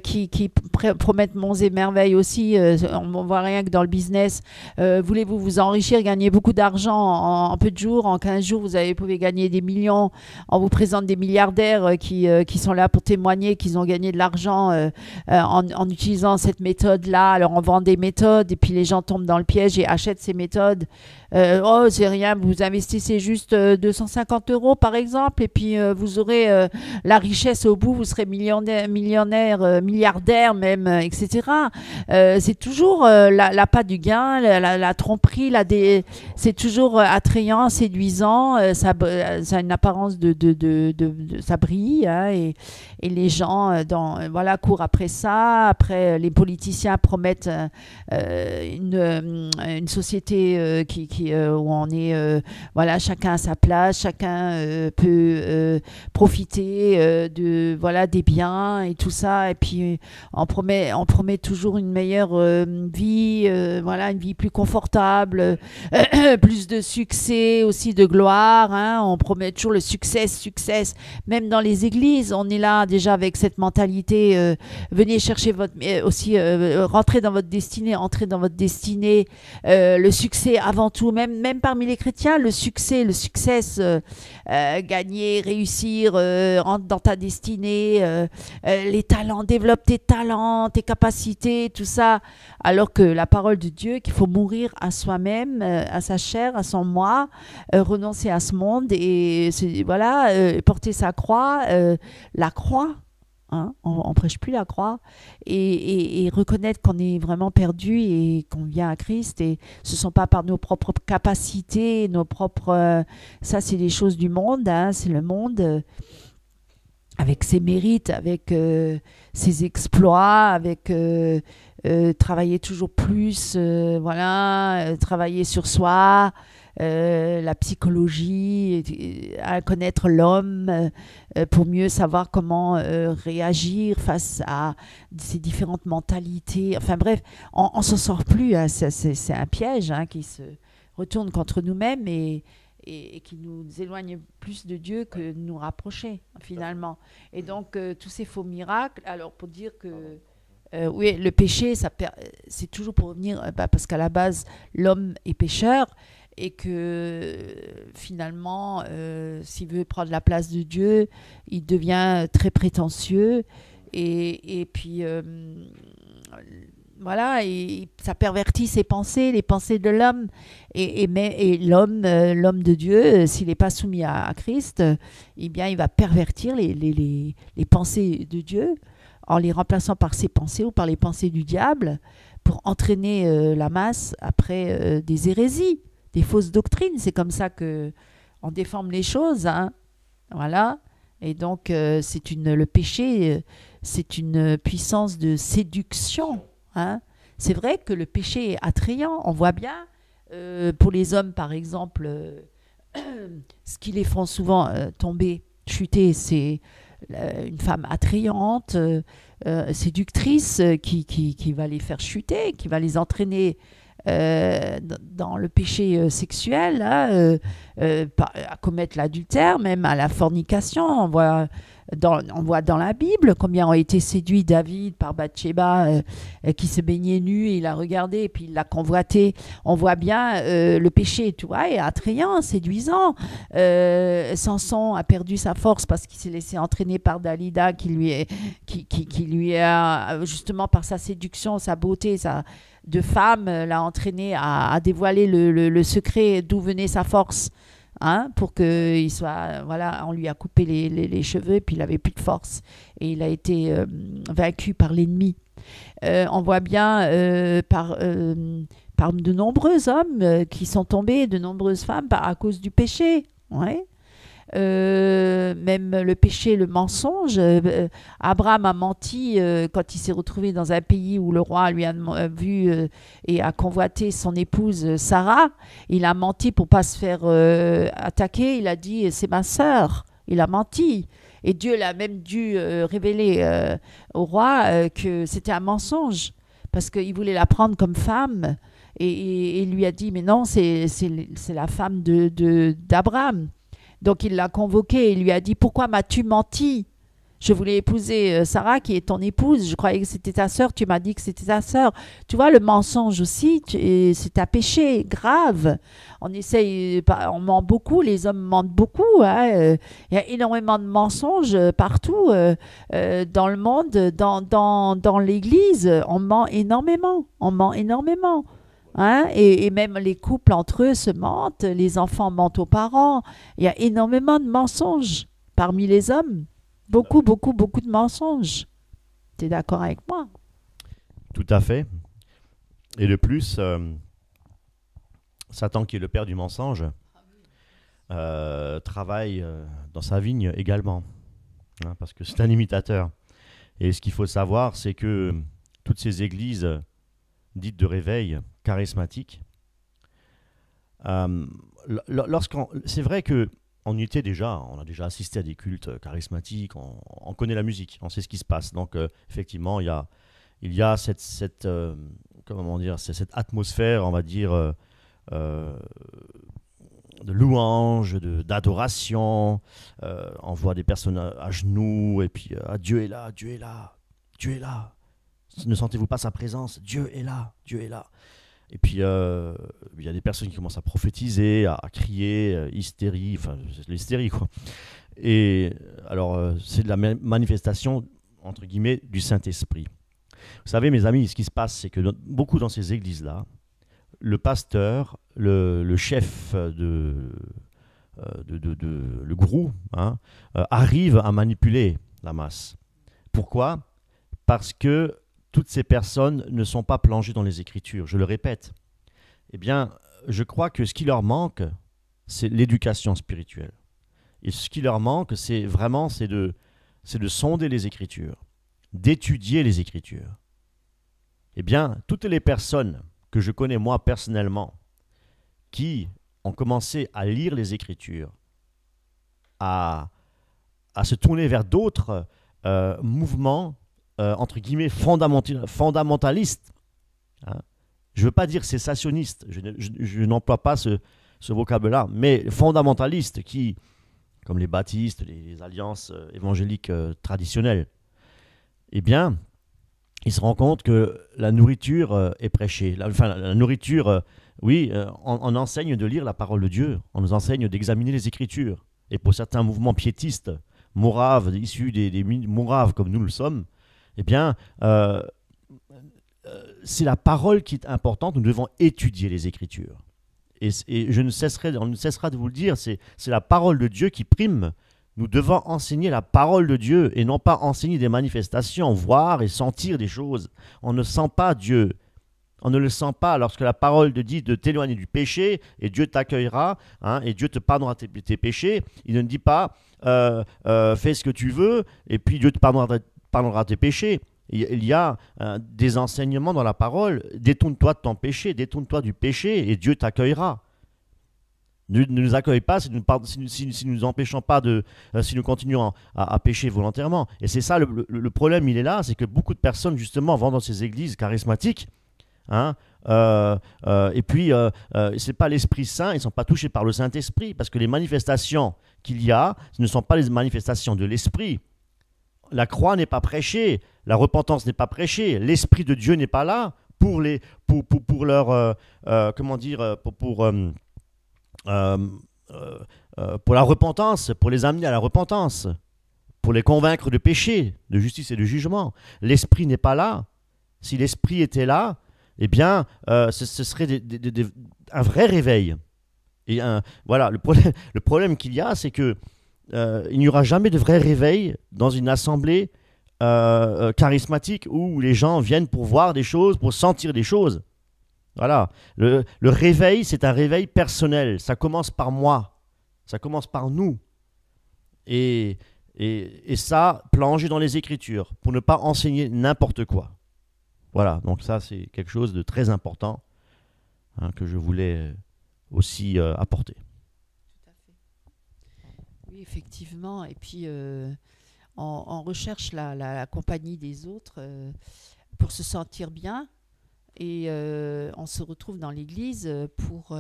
qui promettent monts et merveilles aussi. On voit rien que dans le business. Voulez-vous vous enrichir, gagner beaucoup d'argent en peu de jours, en 15 jours, vous pouvez gagner des millions. On vous présente des milliardaires qui sont là pour témoigner qu'ils ont gagné de l'argent en utilisant cette méthode-là. Alors, on vend des méthodes et puis les gens tombent dans le piège et achètent ces méthodes. Oh, c'est rien, vous investissez juste 250 € par exemple, et puis vous aurez la richesse au bout, vous serez millionnaire, milliardaire même, etc. C'est toujours l'appât du gain, la tromperie, c'est toujours attrayant, séduisant, ça a une apparence ça brille, hein, et les gens voilà, courent après ça. Après, les politiciens promettent une société où on est, voilà, chacun à sa place, chacun peut profiter des biens et tout ça. Et puis, on promet toujours une meilleure vie, voilà, une vie plus confortable, plus de succès, aussi de gloire. Hein. On promet toujours le succès. Même dans les églises, on est là déjà avec cette mentalité. Venez chercher rentrer dans votre destinée, entrer dans votre destinée. Le succès avant tout, même parmi les chrétiens, le succès, gagner, réussir, rentre dans ta destinée, les talents, développe tes talents, tes capacités, tout ça. Alors que la parole de Dieu, qu'il faut mourir à soi-même, à sa chair, à son moi, renoncer à ce monde et voilà, porter sa croix, la croix. Hein, on prêche plus la croix et reconnaître qu'on est vraiment perdu et qu'on vient à Christ, et ce sont pas par nos propres capacités, ça c'est les choses du monde, hein, c'est le monde avec ses mérites, avec ses exploits, avec travailler toujours plus, voilà, travailler sur soi, la psychologie, à connaître l'homme pour mieux savoir comment réagir face à ces différentes mentalités. Enfin bref, on s'en sort plus, hein. C'est un piège, hein, qui se retourne contre nous-mêmes et qui nous éloigne plus de Dieu que de nous rapprocher finalement. Et donc tous ces faux miracles, alors pour dire que oui, le péché, c'est toujours pour revenir, parce qu'à la base, l'homme est pécheur, et que finalement, s'il veut prendre la place de Dieu, il devient très prétentieux, et puis voilà, et ça pervertit ses pensées, les pensées de l'homme, et l'homme de Dieu, s'il n'est pas soumis à Christ, eh bien, il va pervertir les pensées de Dieu en les remplaçant par ses pensées ou par les pensées du diable, pour entraîner la masse après des hérésies, des fausses doctrines. C'est comme ça qu'on déforme les choses, hein. Voilà. Et donc, le péché, c'est une puissance de séduction, hein. C'est vrai que le péché est attrayant. On voit bien, pour les hommes, par exemple, ce qui les font souvent tomber, chuter, c'est une femme attrayante, séductrice, qui va les faire chuter, qui va les entraîner dans le péché sexuel, hein, à commettre l'adultère, même à la fornication. On voit dans la Bible combien ont été séduits David par Bathsheba, qui se baignait nu, et il l'a regardé et puis il l'a convoité. On voit bien le péché, tu vois, est attrayant, séduisant. Samson a perdu sa force parce qu'il s'est laissé entraîner par Dalida, qui lui a, justement par sa séduction, sa beauté, de femme, l'a entraîné à dévoiler le secret d'où venait sa force. hein, pour qu'il soit, voilà, on lui a coupé les cheveux et puis il avait plus de force et il a été vaincu par l'ennemi. On voit bien par de nombreux hommes qui sont tombés, de nombreuses femmes à cause du péché. Ouais. Même le péché, le mensonge. Abraham a menti quand il s'est retrouvé dans un pays où le roi lui a vu et a convoité son épouse Sarah. Il a menti pour pas se faire attaquer. Il a dit c'est ma sœur. Il a menti. Et Dieu l'a même dû révéler au roi que c'était un mensonge parce qu'il voulait la prendre comme femme. Et il lui a dit mais non, c'est la femme d'Abraham. Donc il l'a convoqué et lui a dit pourquoi m'as-tu menti? Je voulais épouser Sarah qui est ton épouse. Je croyais que c'était ta sœur. Tu m'as dit que c'était ta sœur. Tu vois, le mensonge aussi, c'est un péché grave. On essaye, on ment beaucoup. Les hommes mentent beaucoup. Hein. Il y a énormément de mensonges partout dans le monde, dans l'Église. On ment énormément. On ment énormément. Hein? Et même les couples entre eux se mentent. Les enfants mentent aux parents. Il y a énormément de mensonges parmi les hommes. Beaucoup, beaucoup, beaucoup de mensonges. Tu es d'accord avec moi? Tout à fait. Et de plus, Satan, qui est le père du mensonge, travaille dans sa vigne également, hein, parce que c'est un imitateur. Et ce qu'il faut savoir, c'est que toutes ces églises dites de réveil charismatiques, c'est vrai que on a déjà assisté à des cultes charismatiques, on connaît la musique, on sait ce qui se passe. Donc effectivement, il y a comment dire, cette atmosphère, on va dire, de louange, d'adoration. On voit des personnes à genoux, et puis Dieu est là, Dieu est là, Dieu est là. Ne sentez-vous pas sa présence? Dieu est là, Dieu est là. Et puis, il y a des personnes qui commencent à prophétiser, à crier, hystérie, enfin, c'est l'hystérie, quoi. Et alors, c'est de la manifestation, entre guillemets, du Saint-Esprit. Vous savez, mes amis, ce qui se passe, c'est que beaucoup dans ces églises-là, le pasteur, le chef le gourou, hein, arrive à manipuler la masse. Pourquoi? Parce que toutes ces personnes ne sont pas plongées dans les Écritures. Je le répète. Eh bien, je crois que ce qui leur manque, c'est l'éducation spirituelle. Et ce qui leur manque, c'est de sonder les Écritures, d'étudier les Écritures. Eh bien, toutes les personnes que je connais moi personnellement, qui ont commencé à lire les Écritures, à se tourner vers d'autres mouvements, entre guillemets, fondamentaliste. Hein. Je ne veux pas dire cessationniste, je n'emploie pas ce vocable-là, mais fondamentaliste, qui, comme les baptistes, les alliances évangéliques traditionnelles, eh bien, ils se rendent compte que la nourriture est prêchée. La nourriture, oui, on enseigne de lire la parole de Dieu, on nous enseigne d'examiner les Écritures. Et pour certains mouvements piétistes, moraves, issus des moraves comme nous le sommes, eh bien, c'est la parole qui est importante. Nous devons étudier les Écritures. Et on ne cessera de vous le dire, c'est la parole de Dieu qui prime. Nous devons enseigner la parole de Dieu et non pas enseigner des manifestations, voir et sentir des choses. On ne sent pas Dieu. On ne le sent pas lorsque la parole te dit de t'éloigner du péché et Dieu t'accueillera, hein, et Dieu te pardonnera tes péchés. Il ne dit pas fais ce que tu veux et puis Dieu te pardonnera tes péchés. Il y a des enseignements dans la parole. Détourne-toi de ton péché, détourne-toi du péché et Dieu t'accueillera. Ne nous accueille pas si nous empêchons pas si nous continuons à pécher volontairement. Et c'est ça le problème, il est là, c'est que beaucoup de personnes justement vont dans ces églises charismatiques, hein, et puis c'est pas l'Esprit Saint, ils ne sont pas touchés par le Saint-Esprit, parce que les manifestations qu'il y a, ce ne sont pas les manifestations de l'Esprit. La croix n'est pas prêchée, la repentance n'est pas prêchée, l'Esprit de Dieu n'est pas là pour leur pour la repentance, pour les amener à la repentance, pour les convaincre de péché, de justice et de jugement. L'Esprit n'est pas là. Si l'Esprit était là, eh bien, ce serait un vrai réveil. Et voilà, le problème qu'il y a, c'est que il n'y aura jamais de vrai réveil dans une assemblée charismatique où les gens viennent pour voir des choses, pour sentir des choses. Voilà. Le réveil, c'est un réveil personnel. Ça commence par moi. Ça commence par nous. Et ça, plongé dans les Écritures, pour ne pas enseigner n'importe quoi. Voilà. Donc ça, c'est quelque chose de très important, hein, que je voulais aussi apporter. Tout à fait. Oui, effectivement. Et puis, on recherche la compagnie des autres pour se sentir bien. Et on se retrouve dans l'église pour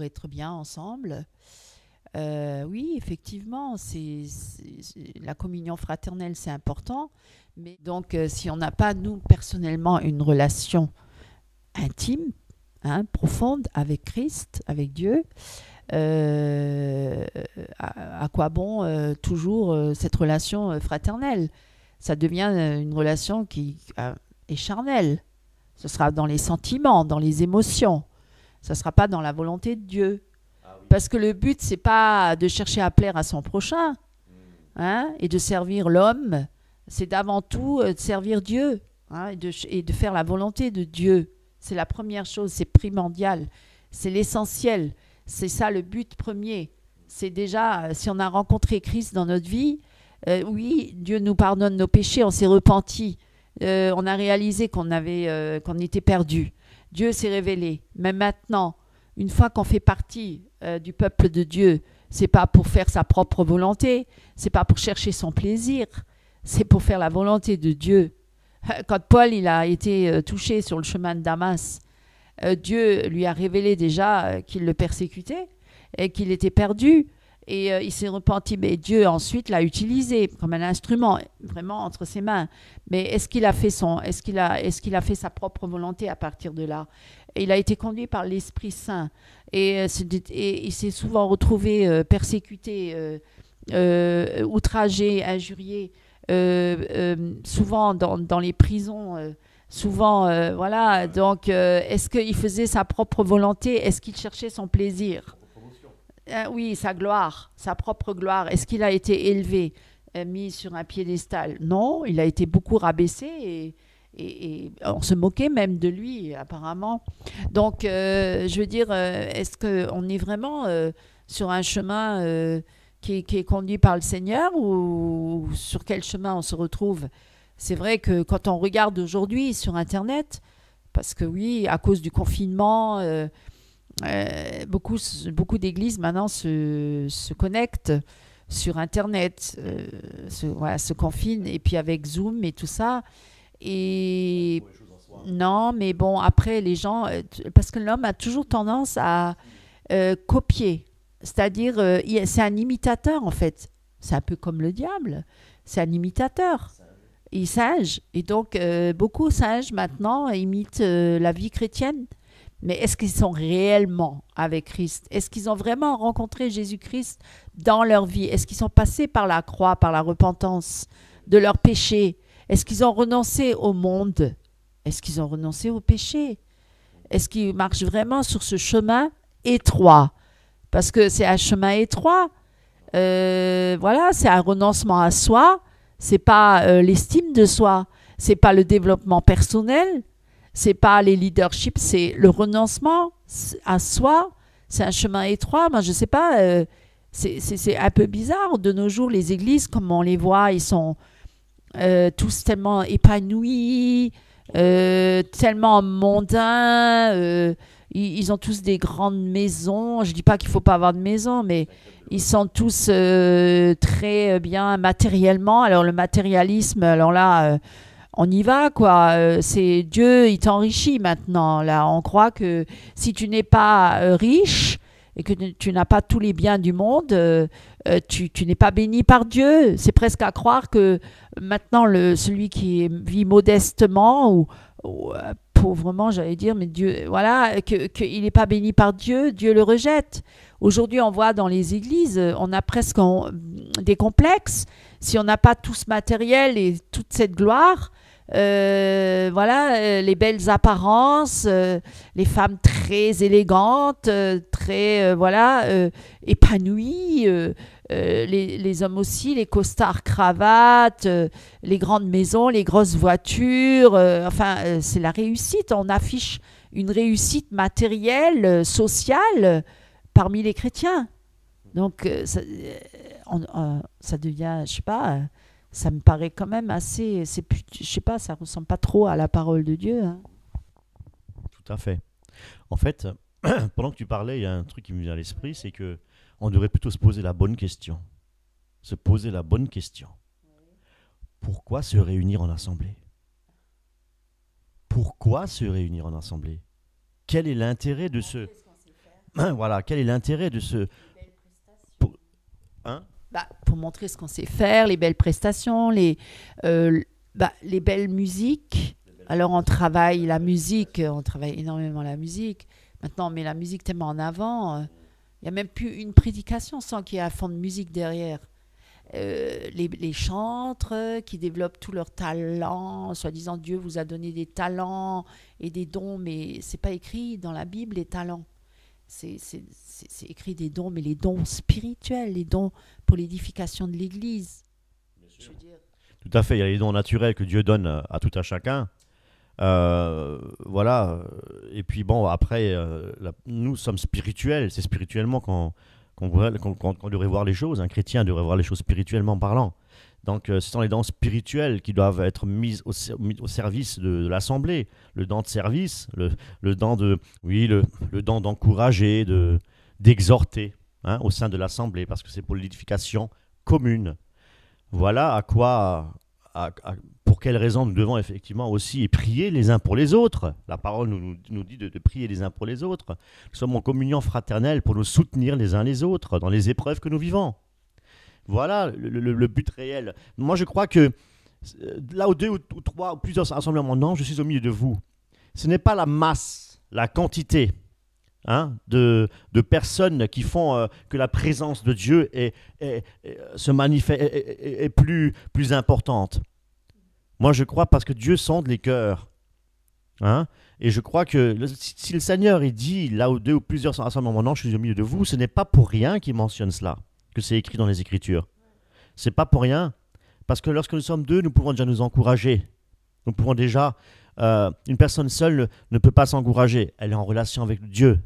être bien ensemble. Oui, effectivement, la communion fraternelle, c'est important. Mais donc, si on n'a pas, nous, personnellement, une relation intime, hein, profonde avec Christ, avec Dieu, à quoi bon toujours cette relation fraternelle? Ça devient une relation qui est charnelle. Ce sera dans les sentiments, dans les émotions. Ce ne sera pas dans la volonté de Dieu. Parce que le but, c'est pas de chercher à plaire à son prochain, hein, et de servir l'homme. C'est d'avant tout de servir Dieu, hein, et de faire la volonté de Dieu. C'est la première chose, c'est primordial. C'est l'essentiel. C'est ça le but premier. C'est déjà, si on a rencontré Christ dans notre vie, oui, Dieu nous pardonne nos péchés, on s'est repenti. On a réalisé qu'on était perdu. Dieu s'est révélé. Mais maintenant, une fois qu'on fait partie du peuple de Dieu, c'est pas pour faire sa propre volonté, c'est pas pour chercher son plaisir, c'est pour faire la volonté de Dieu. Quand Paul il a été touché sur le chemin de Damas, Dieu lui a révélé déjà qu'il le persécutait et qu'il était perdu. Et il s'est repenti, mais Dieu ensuite l'a utilisé comme un instrument, vraiment entre ses mains. Mais est-ce qu'il a fait sa propre volonté à partir de là? Et il a été conduit par l'Esprit Saint. Et il s'est souvent retrouvé persécuté, outragé, injurié, souvent dans les prisons. Souvent, voilà. Donc, est-ce qu'il faisait sa propre volonté? Est-ce qu'il cherchait son plaisir? Oui, sa gloire, sa propre gloire. Est-ce qu'il a été élevé, mis sur un piédestal? Non, il a été beaucoup rabaissé et on se moquait même de lui, apparemment. Donc, je veux dire, est-ce qu'on est vraiment sur un chemin qui est conduit par le Seigneur ou sur quel chemin on se retrouve? C'est vrai que quand on regarde aujourd'hui sur Internet, parce que oui, à cause du confinement, beaucoup d'églises maintenant se connectent sur Internet, se confinent, et puis avec Zoom et tout ça. Et non, mais bon, après, les gens, parce que l'homme a toujours tendance à copier, c'est-à-dire, c'est un imitateur en fait. C'est un peu comme le diable, c'est un imitateur. Il singe. Et donc, beaucoup singes maintenant imitent la vie chrétienne. Mais est-ce qu'ils sont réellement avec Christ? Est-ce qu'ils ont vraiment rencontré Jésus-Christ dans leur vie? Est-ce qu'ils sont passés par la croix, par la repentance de leurs péchés? Est-ce qu'ils ont renoncé au monde? Est-ce qu'ils ont renoncé au péché? Est-ce qu'ils marchent vraiment sur ce chemin étroit? Parce que c'est un chemin étroit. Voilà, c'est un renoncement à soi. C'est pas l'estime de soi. C'est pas le développement personnel. C'est pas les leaderships, c'est le renoncement à soi. C'est un chemin étroit. Moi, je sais pas, c'est un peu bizarre. De nos jours, les églises, comme on les voit, ils sont tous tellement épanouis, tellement mondains. Ils ont tous des grandes maisons. Je dis pas qu'il faut pas avoir de maison, mais ils sont tous très bien matériellement. Alors, le matérialisme, alors là... on y va, quoi. C'est Dieu, il t'enrichit maintenant. Là, on croit que si tu n'es pas riche et que tu n'as pas tous les biens du monde, tu n'es pas béni par Dieu. C'est presque à croire que maintenant, celui qui vit modestement ou pauvrement, j'allais dire, mais Dieu, voilà, qu'il n'est pas béni par Dieu, Dieu le rejette. Aujourd'hui, on voit dans les églises, on a presque des complexes. Si on n'a pas tout ce matériel et toute cette gloire, voilà, les belles apparences, les femmes très élégantes, très voilà, épanouies, les hommes aussi, les costards cravates, les grandes maisons, les grosses voitures, c'est la réussite. On affiche une réussite matérielle, sociale parmi les chrétiens. Donc ça devient, je sais pas, ça me paraît quand même assez, je sais pas, ça ressemble pas trop à la parole de Dieu, hein. Tout à fait. En fait, pendant que tu parlais, il y a un truc qui me vient à l'esprit, c'est que on devrait plutôt se poser la bonne question. Se poser la bonne question. Pourquoi se réunir en assemblée? Pourquoi se réunir en assemblée? Quel est l'intérêt de ce... Voilà, quel est l'intérêt de ce... Hein? Pour montrer ce qu'on sait faire, les belles prestations, les belles musiques. Alors on travaille la musique, on travaille énormément la musique. Maintenant on met la musique tellement en avant. Il n'y a même plus une prédication sans qu'il y ait un fond de musique derrière. Les chantres qui développent tous leurs talents, soi-disant Dieu vous a donné des talents et des dons, mais c'est pas écrit dans la Bible les talents. C'est écrit des dons, mais les dons spirituels, les dons pour l'édification de l'Église. Je veux dire. Tout à fait, il y a les dons naturels que Dieu donne à tout à chacun. Voilà. Et puis bon, après, nous sommes spirituels. C'est spirituellement qu'on devrait voir les choses. Un chrétien devrait voir les choses spirituellement parlant. Donc, ce sont les dons spirituels qui doivent être mis au service de l'assemblée. Le don de service, le don le don d'encourager, d'exhorter, hein, au sein de l'assemblée, parce que c'est pour l'édification commune. Voilà pour quelles raisons nous devons effectivement aussi prier les uns pour les autres. La parole nous dit de prier les uns pour les autres. Nous sommes en communion fraternelle pour nous soutenir les uns les autres dans les épreuves que nous vivons. Voilà le but réel. Moi, je crois que là où 2 ou 3 ou plusieurs assemblés en mon nom, je suis au milieu de vous. Ce n'est pas la masse, la quantité, hein, de personnes qui font que la présence de Dieu se manifeste, est plus importante. Moi, je crois parce que Dieu sonde les cœurs. Hein, et je crois que si le Seigneur il dit là où 2 ou plusieurs sont assemblés en mon nom, je suis au milieu de vous, ce n'est pas pour rien qu'il mentionne cela, que c'est écrit dans les Écritures. C'est pas pour rien, parce que lorsque nous sommes 2, nous pouvons déjà nous encourager. Nous pouvons déjà... une personne seule ne peut pas s'encourager. Elle est en relation avec Dieu.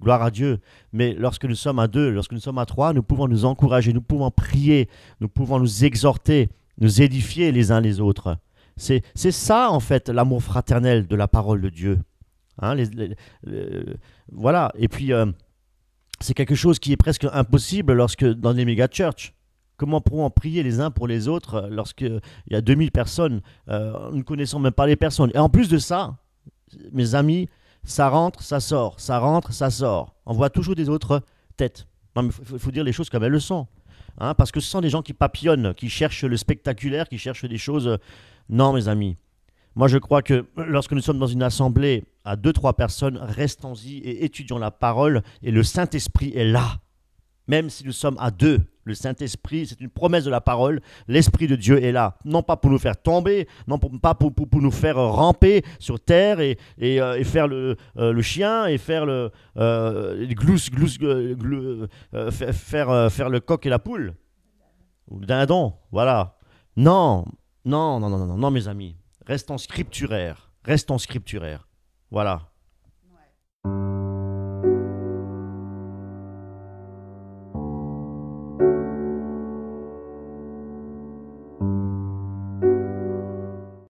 Gloire à Dieu. Mais lorsque nous sommes à 2, lorsque nous sommes à 3, nous pouvons nous encourager, nous pouvons prier, nous pouvons nous exhorter, nous édifier les uns les autres. C'est ça, en fait, l'amour fraternel de la parole de Dieu. Hein, voilà. Et puis, c'est quelque chose qui est presque impossible dans les méga-churches. Comment pourrons-on prier les uns pour les autres lorsqu'il y a 2000 personnes, nous ne connaissons même pas les personnes. Et en plus de ça, mes amis, ça rentre, ça sort, ça rentre, ça sort. On voit toujours des autres têtes. Non, mais il faut dire les choses comme elles le sont. Hein, parce que ce sont des gens qui papillonnent, qui cherchent le spectaculaire, qui cherchent des choses... Non, mes amis. Moi, je crois que lorsque nous sommes dans une assemblée à 2-3 personnes, restons-y et étudions la parole. Et le Saint-Esprit est là. Même si nous sommes à 2, le Saint-Esprit, c'est une promesse de la parole. L'Esprit de Dieu est là. Non pas pour nous faire tomber, non pas pour nous faire ramper sur terre et faire le chien et faire faire le coq et la poule. Ou le dindon, voilà. Non, mes amis. Restons scripturaires. Voilà.